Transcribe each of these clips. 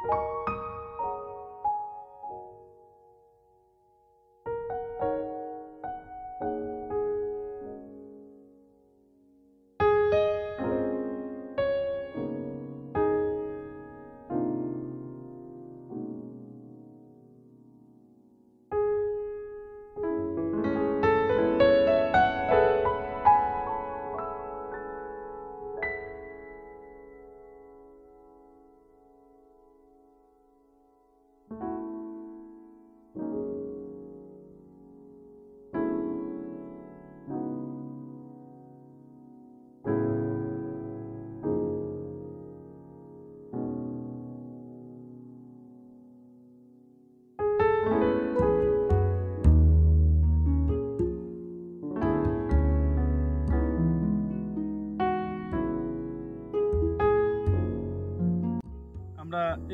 আমরা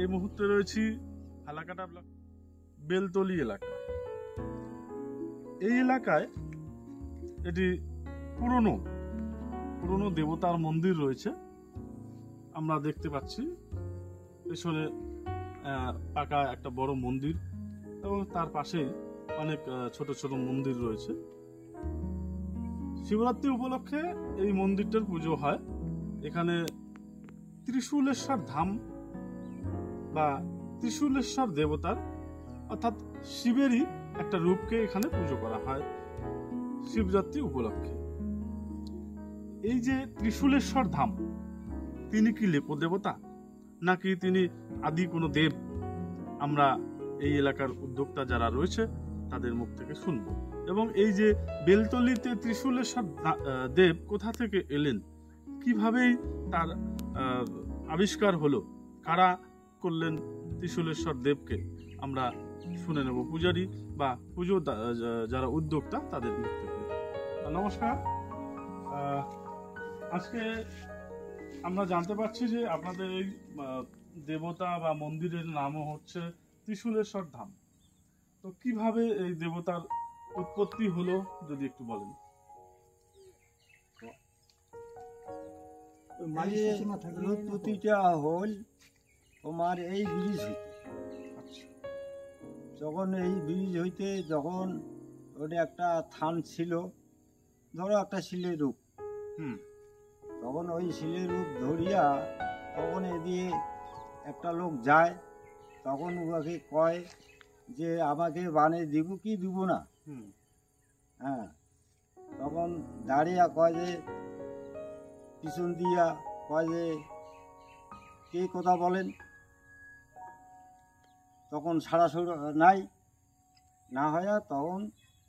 এই মুহূর্তে রয়েছি হালাকাটা ব্লক বেলতলি এলাকা। এই এলাকায় এটি পুরনো দেবতার মন্দির রয়েছে। আমরা দেখতে পাচ্ছি পেছনে পাকা একটা বড় মন্দির এবং তার পাশেই অনেক ছোট ছোট মন্দির রয়েছে। শিবরাত্রি উপলক্ষে এই মন্দিরটার পুজো হয়। এখানে ত্রিশূলেশ্বর ধাম বা ত্রিশূলেশ্বর দেবতার অর্থাৎ শিবেরই একটা রূপকে এখানে পুজো করা হয় শিবরাত্রি উপলক্ষে। এই যে ত্রিশূলেশ্বর ধাম, তিনি কি লেপ দেবতা নাকি তিনি আদি কোনো দেব? আমরা এই এলাকার উদ্যোক্তা যারা রয়েছে তাদের মুখ থেকে শুনব। এবং এই যে বেলতলিতে ত্রিশূলেশ্বর দেব কোথা থেকে এলেন, কিভাবেই তার আবিষ্কার হলো, কারা করলেন ত্রিশূলেশ্বর দেবকে, আমরা শুনে নেব পূজারী বা পুজো যারা উদ্যোক্তা তাদের মুখ থেকে। নমস্কার। আজকে আমরা জানতে পারছি যে আপনাদের এই দেবতা বা মন্দিরের নামও হচ্ছে ত্রিশূলেশ্বর ধাম। তো কিভাবে এই দেবতার উৎপত্তি হলো যদি একটু বলেন। উৎপত্তিটা হল তোমার এই ব্রিজ হইতে। যখন এই ব্রিজ হইতে যখন ওটা একটা থান ছিল, ধরো একটা শিলের রূপ, তখন ওই শিলের রূপ ধরিয়া তখন এদিকে একটা লোক যায়, তখন উহাকে কয় যে আমাকে বানিয়ে দিব কি দিব না। হ্যাঁ, তখন দাঁড়িয়া কয় যে পিছন দিয়া কয় যে কে কথা বলেন, তখন সারা নাই না হয়, তখন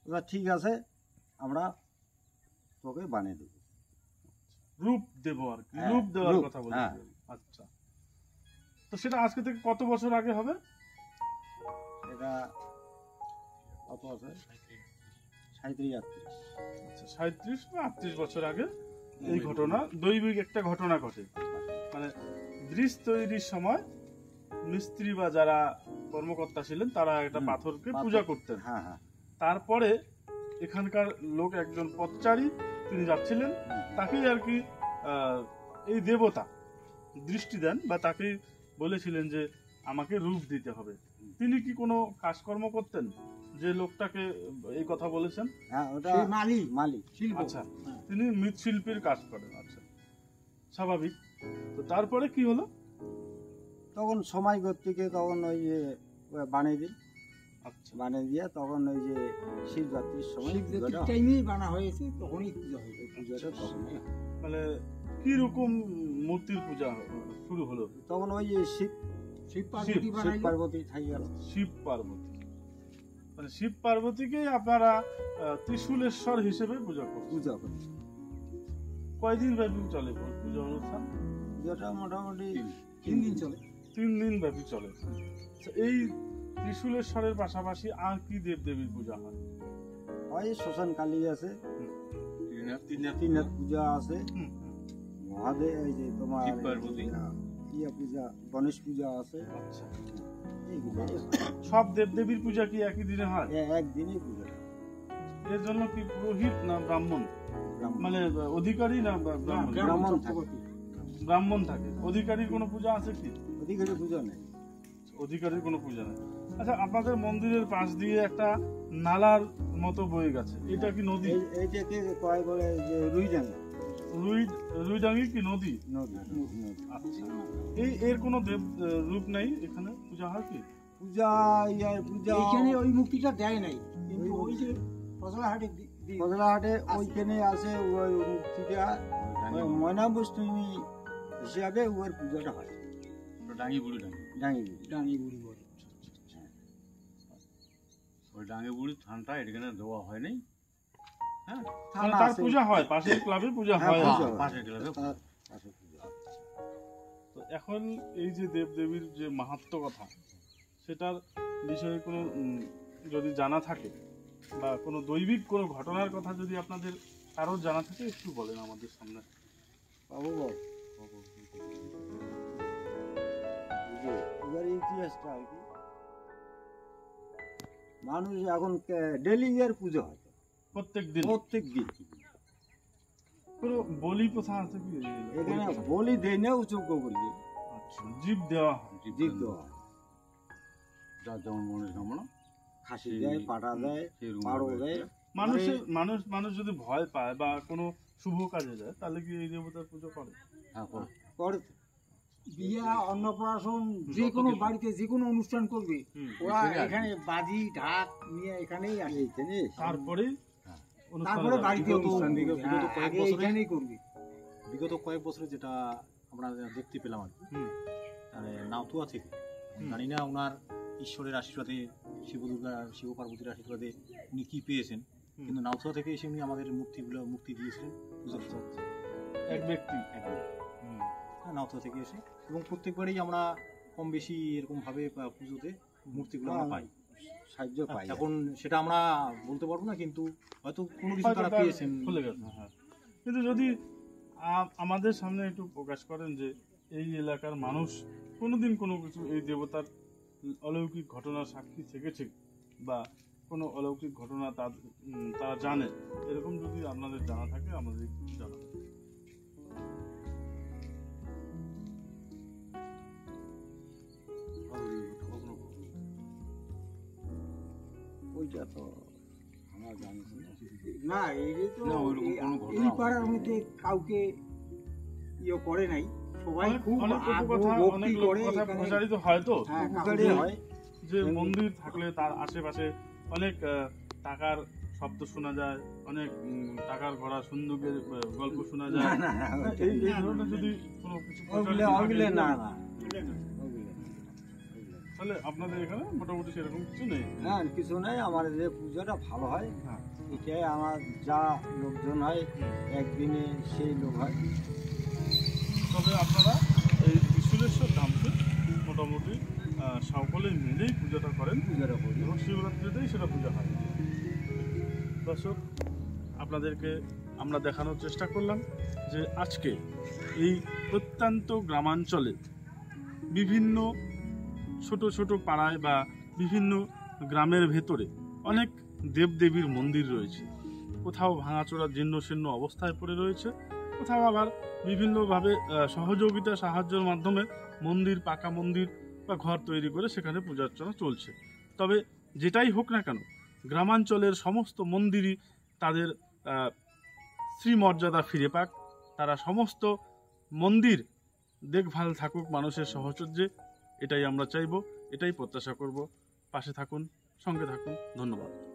ওরা ঠিক আছে আমরা তোকে বানিয়ে দেব, রূপ দেব আর কি, রূপ দেওয়ার কথা বলছেন। আচ্ছা, তো সেটা আজকে থেকে কত বছর আগে হবে? এটা কত বছর? 37-38। আচ্ছা, 37 বা 38 বছর আগে এই ঘটনা, দৈবিক একটা ঘটনা ঘটে। মানে ব্রিজ তৈরির সময় মিস্ত্রি বা যারা কর্মকর্তা ছিলেন তারা একটা পাথরকে পূজা করতেন। তারপরে এখানকার লোক একজন পথচারী তিনি যাচ্ছিলেন, তাকেই আর কি এই দেবতা দৃষ্টি দেন বা তাকেই বলেছিলেন যে আমাকে রূপ দিতে হবে। তিনি কি কোনো কাজকর্ম করতেন যে লোকটাকে এই কথা বলেছেন? আচ্ছা, তিনি মৃৎশিল্পীর কাজ করেন। আচ্ছা, স্বাভাবিক। তো তারপরে কি হলো? তখন সময় থেকে তখন ওই যে বানিয়ে দিই। আচ্ছা, বানিয়ে দিয়ে তখন ওই যে শিবরাত্রির সময় টাইমেই বানা হয়েছে, তখনই পূজা হয়েছে। পূজাটা তখনই। মানে কি রকম মূর্তির পূজা শুরু হলো? তখন ওই যে শিব পার্বতী থাকি গেল। শিব পার্বতী, মানে শিব পার্বতীকে আপনারা ত্রিশূলেশ্বর হিসেবে পূজা করছেন। কয়দিন ব্যাপী চলে পূজা অনুষ্ঠান? পূজাটা মোটামুটি 3 দিন চলে। 3 দিন ব্যাপী চলে। এই ত্রিশূলেশ্বরের পাশাপাশি আর কি দেব দেবীর পূজা হয়? শ্মশান কালী আছে, তিনহাত পূজা আছে, মহাদেব এই যে তোমার ইয়া পূজা, গণেশ পূজা আছে। আচ্ছা, সব দেব দেবীর পূজা কি একই দিনে হয়? একদিনই পূজা। এর জন্য কি পুরোহিত না ব্রাহ্মণ, মানে অধিকারী না ব্রাহ্মণ থাকে? ব্রাহ্মণ থাকে। অধিকারীর কোনো পূজা আছে কি? অধিকারী পূজা নেই। অধিকারীর কোনো পূজা নেই। আচ্ছা, আপনাদের মন্দিরের পাশ দিয়ে একটা নালার মতো বয়ে গেছে, এটা কি নদী? এইটাকে কয় বলে যে রুইডাঙ্গা। রুইডাঙ্গি কি নদী? নদী। আচ্ছা, এর কোনো দেব রূপ নেই এখানে, পূজা হয় কি? পূজা পূজা এইখানে ওই মুক্তিটা দেয় নাই, কিন্তু ওই যে ফসলাহাটে বদলাহাটে ওইখানে আছে ওই মূর্তিটা, ওই ময়নাবষ্টমী হিসাবে ওর পূজাটা হয়। ডাঙ্গি বুড়ি ডাঙ্গি ডাঙি বুড়ি বলে। ওই ডাঙ্গি বুড়ি থানটা এখানে দেওয়া হয় নাই। হ্যাঁ, মানে তার পূজা হয়, পাশের ক্লাবে পূজা হ্যাঁ, হয়। পূজা হয়। পাশে গেলে তার পাশে পূজা হয়। তো এখন এই যে দেবদেবীর যে মাহাত্ম্য কথা, সেটার বিষয়ে কোনো যদি জানা থাকে বা কোনো দৈবিক কোনো ঘটনার কথা যদি আপনাদের কারোর জানা থাকে একটু বলেন আমাদের সামনে। বাবু বল। এবার ইতিহাসটা আর কি, মানুষ এখন ডেলি এর পুজো হয় প্রত্যেক দিন প্রত্যেক দিন। কোনো বলি প্রথা আছে কি? এখানে বলি দেয় না, উচুগ্য করি, আচ্ছা, জীব দেওয়া হয়। জীব দেওয়া হয়। যার যেমন মনস্কামনা খাসি দেয়, পাটা দেয়, সেরকম পাড়ো দেয়। মানুষ যদি ভয় পায় বা কোনো শুভ কাজে যায়, তাহলে কি এই দেবতার পুজো করে? হ্যাঁ, করে তো। বিয়া, অন্নপ্রাশন, যে কোনো বাড়িতে যে কোনো অনুষ্ঠান করবে, ওরা এখানে আসবে। এখানে বাজি ঢাক নিয়ে এখানেই আসে। এইখানে তারপরে তারপরে বাড়িতে বিগত- অনুষ্ঠান বিগত করবে। হ্যাঁ, কয়েক আগে বছরে- এখানেই করবে। বিগত কয়েক বছরে যেটা আমরা দেখতে পেলাম আর কি, মানে নাওতুয়া থেকে, জানি না ওনার ঈশ্বরের আশীর্বাদে, শিব পার্বতীর আশীর্বাদে উনি কি পেয়েছেন, কিন্তু নাওতুয়া থেকে এসে উনি আমাদের মুক্তি দিয়েছিলেন পুজোর জন্য। এক ব্যক্তি একদম। হ্যাঁ, নাওতুয়া থেকে এসে, এবং প্রত্যেকবারই আমরা কম বেশি এরকম ভাবে পুজোতে মূর্তিগুলো আমরা পাই। সাহায্য পাই। এখন সেটা আমরা বলতে পারবো না, কিন্তু হয়তো কোনো কিছু হয়তো তারা তার পেয়েছেন। খুলে গেছে, হ্যাঁ। কিন্তু যদি আমাদের সামনে একটু প্রকাশ করেন যে এই এলাকার মানুষ কোনোদিন কোনো কিছু এই দেবতার অলৌকিক ঘটনার সাক্ষী থেকেছে বা কোনো অলৌকিক ঘটনা তারা জানে, এরকম যদি আপনাদের জানা থাকে আমাদের একটু জানাবেন। ওইটা তো আমরা জানি না। না, এই যে তো না, ওইরকম কোনো ঘটনা এই পাড়ার মধ্যে কাউকে করে নাই, সবাই খুব অনেক আগ্রহ কথা, ভক্তি অনেক করে কথা এখানে। প্রচারিত হয় তো, হ্যাঁ, উপকারী কাউকে- হয়। যে মন্দির থাকলে তার আশেপাশে অনেক টাকার শব্দ শোনা যায়, অনেক টাকার ঘোড়া সুন্দুকের গল্প শোনা যায়। না, না, ওইটা এই ধরনের যদি কোনো কিছু ওগুলো প্রচারিত ওগুলো থাকে, না না তাহলে আপনাদের এখানে মোটামুটি সেরকম কিছু নেই। হ্যাঁ, কিছু নাই। আমার যে পুজোটা ভালো হয়, হ্যাঁ। এটাই আমার যা লোকজন হয় একদিনে সেই লোক হয়। তবে আপনারা এই ত্রিশুলেশ্বর ধামকে মোটামুটি সকলে মিলেই পূজাটা করেন পুজোটা করি। এবং শিবরাত্রিতেই সেটা পূজা হয়। দর্শক, আপনাদেরকে আমরা দেখানোর চেষ্টা করলাম যে আজকে এই প্রত্যন্ত গ্রামাঞ্চলে বিভিন্ন ছোট ছোট পাড়ায় বা বিভিন্ন গ্রামের ভেতরে অনেক দেবদেবীর মন্দির রয়েছে। কোথাও ভাঙাচোরা জীর্ণশীর্ণ অবস্থায় পড়ে রয়েছে, কোথাও আবার বিভিন্নভাবে সহযোগিতা সাহায্যের মাধ্যমে পাকা মন্দির বা ঘর তৈরি করে সেখানে পূজার্চনা চলছে। তবে যেটাই হোক না কেন, গ্রামাঞ্চলের সমস্ত মন্দিরই তাদের শ্রীমর্যাদা ফিরে পাক, তারা সমস্ত মন্দির দেখভাল থাকুক মানুষের সহচর্যে, এটাই আমরা চাইব, এটাই প্রত্যাশা করব। পাশে থাকুন, সঙ্গে থাকুন। ধন্যবাদ।